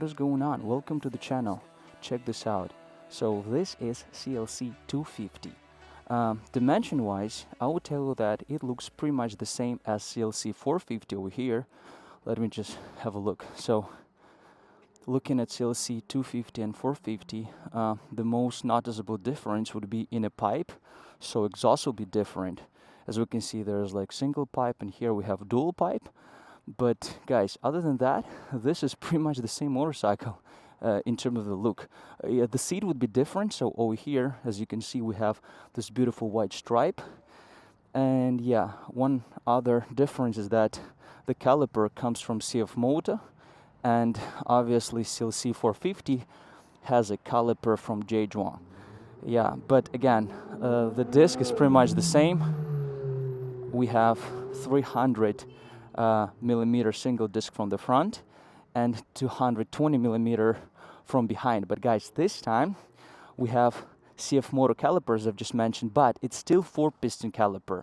is going on? Welcome to the channel. Check this out. So this is CLC 250. Dimension wise, I would tell you that it looks pretty much the same as CLC 450 over here. Let me just have a look. So looking at CLC 250 and 450, the most noticeable difference would be in a pipe. So exhaust will be different. As we can see, there's like single pipe, and here we have dual pipe. But guys, other than that, this is pretty much the same motorcycle in terms of the look. Yeah, the seat would be different. So over here, as you can see, we have this beautiful white stripe. And yeah, one other difference is that the caliper comes from Cfmoto, and obviously CLC 450 has a caliper from J1. Yeah, but again, the disc is pretty much the same. We have 300 millimeter single disc from the front and 220 millimeter from behind. But guys, this time we have Cfmoto calipers I've just mentioned, but it's still 4-piston caliper.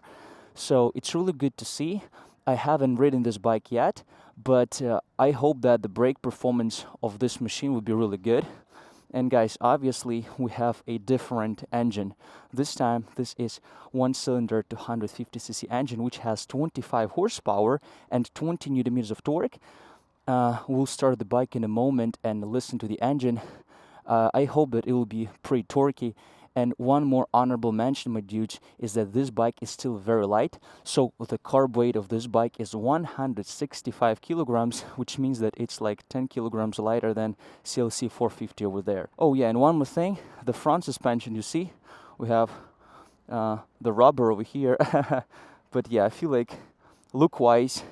So it's really good to see. I haven't ridden this bike yet, but I hope that the brake performance of this machine will be really good. And guys, obviously we have a different engine. This time, this is 1-cylinder 250cc engine, which has 25 horsepower and 20 newton-meters of torque. We'll start the bike in a moment and listen to the engine. I hope that it will be pretty torquey. And one more honorable mention, my dudes, is that this bike is still very light. So the carb weight of this bike is 165 kilograms, which means that it's like 10 kilograms lighter than CLC 450 over there. Oh yeah, and one more thing, the front suspension, you see, we have the rubber over here. But yeah, I feel like look-wise,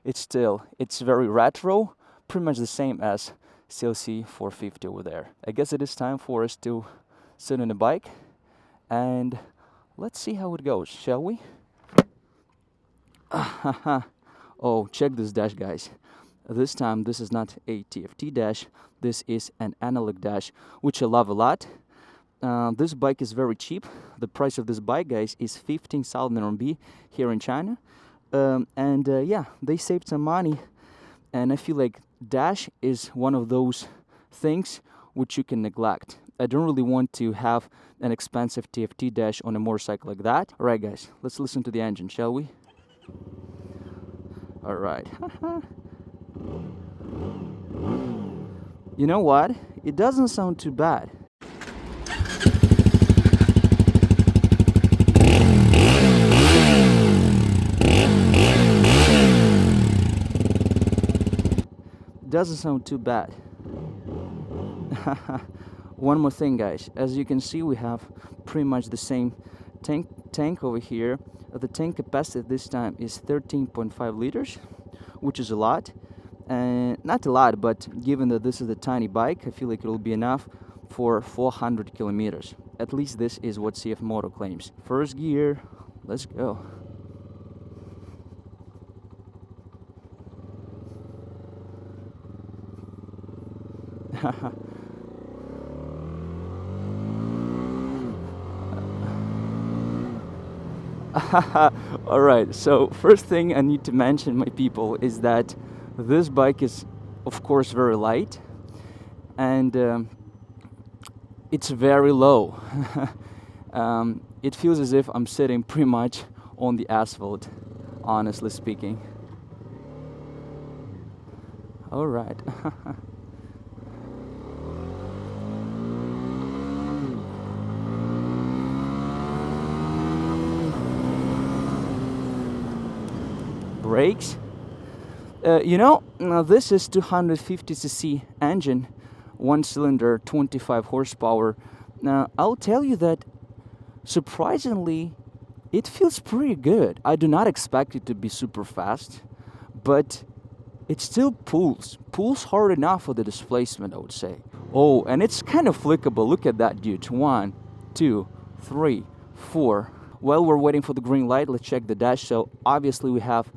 it's very retro, pretty much the same as CLC 450 over there. I guess it is time for us to sit on the bike and let's see how it goes, shall we? Oh, check this dash, guys. This time this is not a TFT dash, this is an analog dash, which I love a lot. This bike is very cheap. The price of this bike, guys, is 15,000 RMB here in China. Yeah, they saved some money, and I feel like dash is one of those things which you can neglect. I don't really want to have an expensive TFT dash on a motorcycle like that. Alright guys, let's listen to the engine, shall we? Alright. You know what? It doesn't sound too bad. Doesn't sound too bad. One more thing, guys, as you can see, we have pretty much the same tank over here. The tank capacity this time is 13.5 liters, which is a lot. And not a lot, but given that this is a tiny bike, I feel like it will be enough for 400 kilometers. At least this is what Cfmoto claims. First gear, let's go. Alright, so first thing I need to mention, my people, is that this bike is of course very light, and it's very low. It feels as if I'm sitting pretty much on the asphalt, honestly speaking. Alright. Brakes. Now this is 250cc engine, 1-cylinder, 25 horsepower. Now I'll tell you that surprisingly it feels pretty good. I do not expect it to be super fast, but it still pulls hard enough for the displacement, I would say. Oh, and it's kind of flickable. Look at that, dude. 1, 2, 3, 4. While we're waiting for the green light, let's check the dash. So obviously we have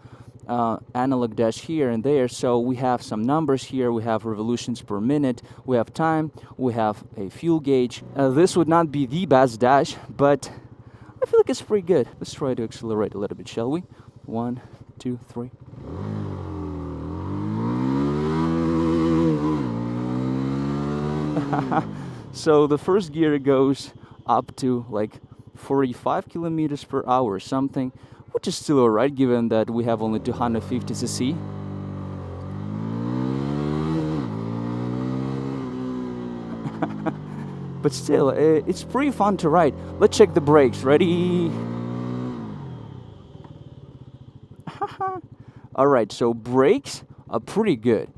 analog dash here and there, so we have some numbers here. We have revolutions per minute, we have time, we have a fuel gauge. This would not be the best dash, but I feel like it's pretty good. Let's try to accelerate a little bit, shall we? 1, 2, 3. So the first gear goes up to like 45 kilometers per hour or something, which is still alright given that we have only 250 cc. But still, it's pretty fun to ride. Let's check the brakes. Ready? Alright, so brakes are pretty good.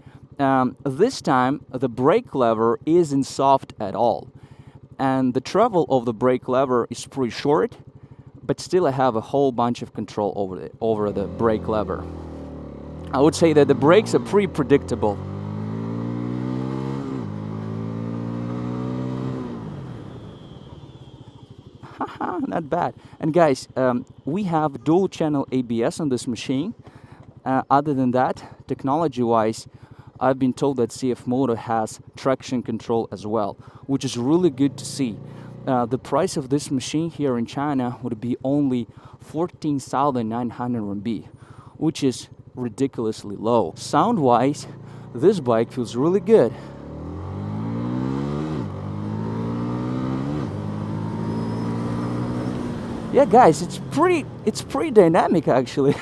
This time, the brake lever isn't soft at all. And the travel of the brake lever is pretty short, but still I have a whole bunch of control over the brake lever. I would say that the brakes are pretty predictable. Not bad. And guys, we have dual channel ABS on this machine. Other than that, technology-wise, I've been told that Cfmoto has traction control as well, which is really good to see. The price of this machine here in China would be only 14,900 RMB, which is ridiculously low. Sound-wise, this bike feels really good. Yeah, guys, it's pretty dynamic actually.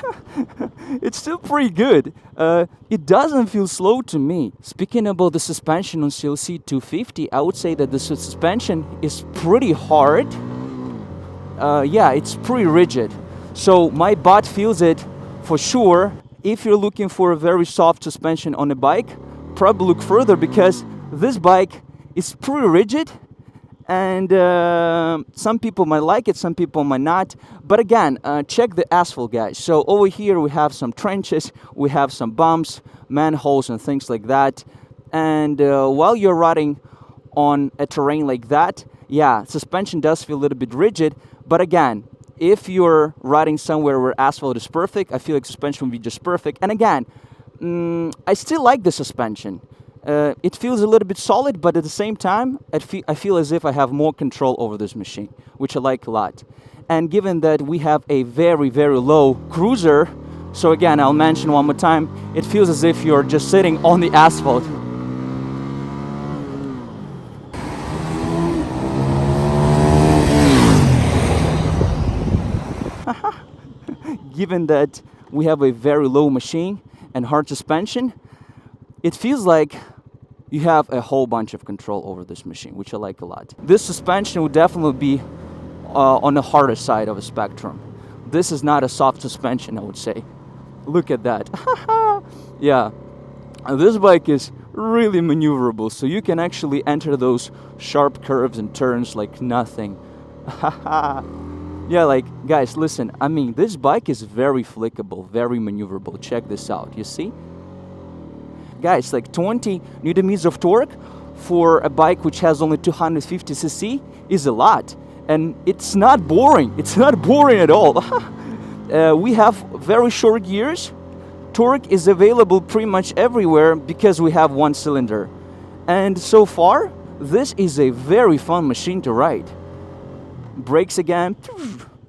It's still pretty good. It doesn't feel slow to me. Speaking about the suspension on CLC 250, I would say that the suspension is pretty hard. Yeah, it's pretty rigid. So my butt feels it for sure. If you're looking for a very soft suspension on a bike, probably look further because this bike is pretty rigid. And some people might like it, some people might not. But again, check the asphalt, guys. So over here we have some trenches, we have some bumps, manholes and things like that. And while you're riding on a terrain like that, yeah, suspension does feel a little bit rigid. But again, if you're riding somewhere where asphalt is perfect, I feel like suspension would be just perfect. And again, I still like the suspension. It feels a little bit solid, but at the same time, I feel as if I have more control over this machine, which I like a lot. And given that we have a very, very low cruiser, so again, I'll mention one more time, it feels as if you're just sitting on the asphalt. Given that we have a very low machine and hard suspension, it feels like you have a whole bunch of control over this machine, which I like a lot. This suspension would definitely be on the harder side of a spectrum. This is not a soft suspension, I would say. Look at that. Yeah, this bike is really maneuverable, so you can actually enter those sharp curves and turns like nothing. Yeah, like, guys, listen, I mean, this bike is very flickable, very maneuverable. Check this out, you see? Guys, like 20 Newton meters of torque for a bike which has only 250 cc is a lot. And it's not boring. It's not boring at all. We have very short gears. Torque is available pretty much everywhere because we have one cylinder. And so far, this is a very fun machine to ride. Brakes again.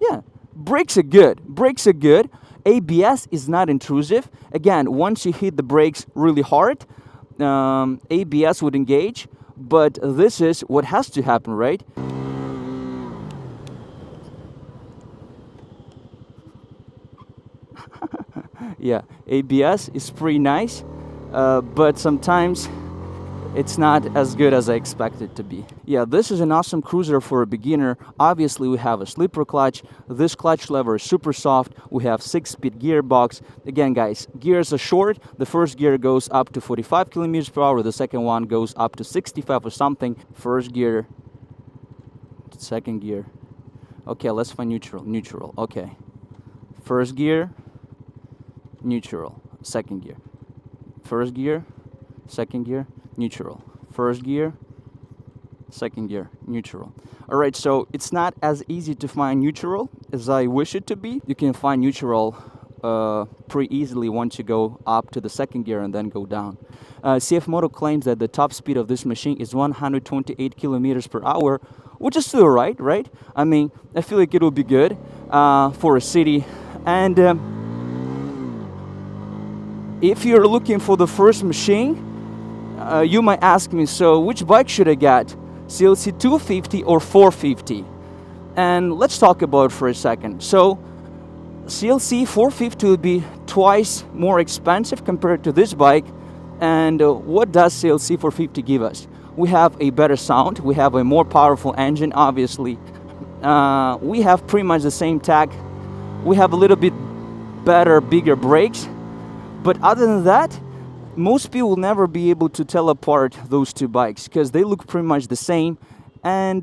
Yeah, brakes are good. Brakes are good. ABS is not intrusive. Again, once you hit the brakes really hard, ABS would engage, but this is what has to happen, right? Yeah, ABS is pretty nice, but sometimes it's not as good as I expect it to be. Yeah, this is an awesome cruiser for a beginner. Obviously, we have a slipper clutch. This clutch lever is super soft. We have 6-speed gearbox. Again, guys, gears are short. The first gear goes up to 45 kilometers per hour. The second one goes up to 65 or something. First gear, second gear. Okay, let's find neutral. Neutral, okay. First gear, neutral. Second gear. First gear, second gear, neutral. First gear, second gear, neutral. All right, so it's not as easy to find neutral as I wish it to be. You can find neutral pretty easily once you go up to the second gear and then go down. Cfmoto claims that the top speed of this machine is 128 kilometers per hour, which is still right? I mean, I feel like it will be good for a city. And if you're looking for the first machine, You might ask me, so which bike should I get? CLC 250 or 450? And let's talk about it for a second. So CLC 450 would be twice more expensive compared to this bike. And what does CLC 450 give us? We have a better sound, we have a more powerful engine, obviously. We have pretty much the same tech. We have a little bit better, bigger brakes. But other than that, most people will never be able to tell apart those two bikes because they look pretty much the same. And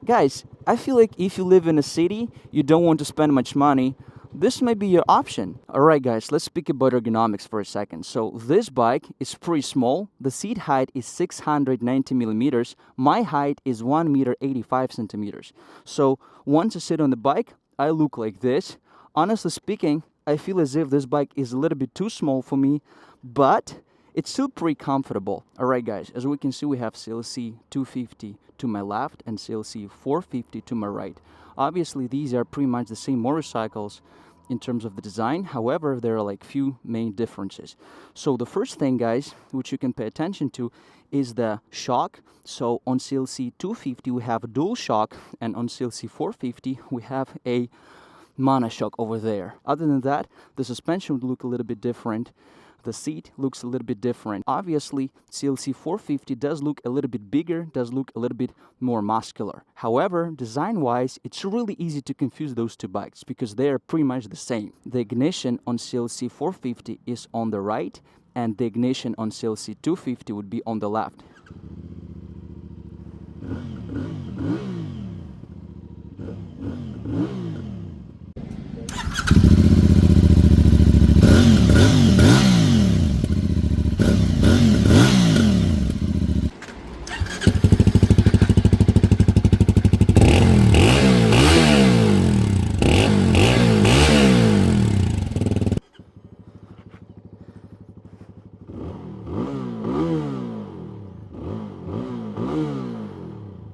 guys, I feel like if you live in a city, you don't want to spend much money, this may be your option. Alright guys, let's speak about ergonomics for a second. So this bike is pretty small. The seat height is 690 millimeters. My height is 1 meter 85 centimeters. So once I sit on the bike, I look like this. Honestly speaking, I feel as if this bike is a little bit too small for me, but it's still pretty comfortable. Alright guys, as we can see, we have CLC 250 to my left and CLC 450 to my right. Obviously, these are pretty much the same motorcycles in terms of the design. However, there are like few main differences. So the first thing, guys, which you can pay attention to is the shock. So on CLC 250, we have a dual shock, and on CLC 450, we have a monoshock over there. Other than that, the suspension would look a little bit different. The seat looks a little bit different. Obviously, CLC 450 does look a little bit bigger, does look a little bit more muscular. However, design-wise, it's really easy to confuse those two bikes because they are pretty much the same. The ignition on CLC 450 is on the right, and the ignition on CLC 250 would be on the left.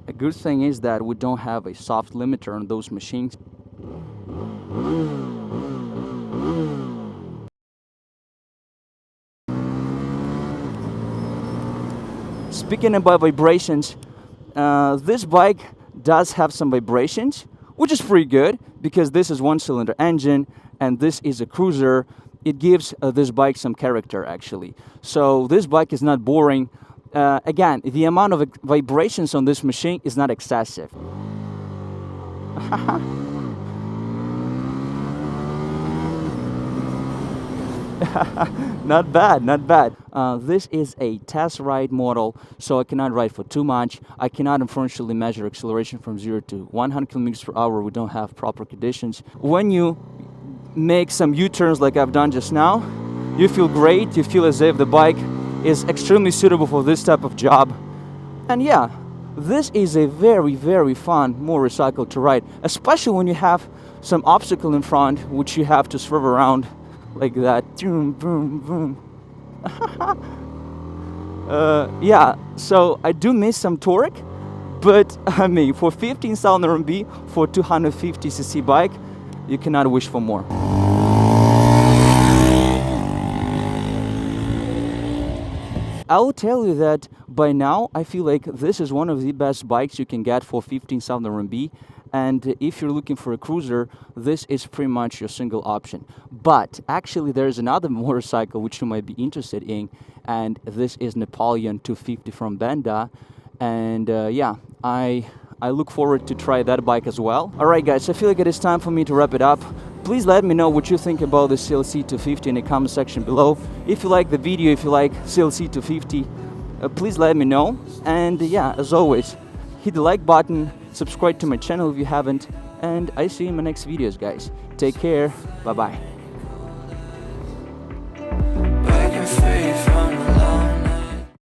A good thing is that we don't have a soft limiter on those machines. Speaking about vibrations, this bike does have some vibrations, which is pretty good because this is one-cylinder engine and this is a cruiser. It gives this bike some character, actually. So this bike is not boring. Again, the amount of vibrations on this machine is not excessive. Not bad, not bad. This is a test ride model, so I cannot ride for too much. I cannot unfortunately measure acceleration from 0 to 100 kilometers per hour. We don't have proper conditions. When you make some U-turns like I've done just now, you feel great. You feel as if the bike is extremely suitable for this type of job. And yeah, this is a very, very fun motorcycle to ride, especially when you have some obstacle in front, which you have to swerve around like that. Boom, boom, boom. Yeah, so I do miss some torque, but I mean, for 15,000 RMB for 250cc bike, you cannot wish for more. I will tell you that by now I feel like this is one of the best bikes you can get for 15,000 RMB, and if you're looking for a cruiser, this is pretty much your single option. But actually there's another motorcycle which you might be interested in, and this is Napoleon 250 from Benda, and yeah, I look forward to try that bike as well. Alright guys, I feel like it is time for me to wrap it up. Please let me know what you think about the CLC 250 in the comment section below. If you like the video, if you like CLC 250, please let me know. And yeah, as always, hit the like button, subscribe to my channel if you haven't, and I see you in my next videos, guys. Take care, bye bye.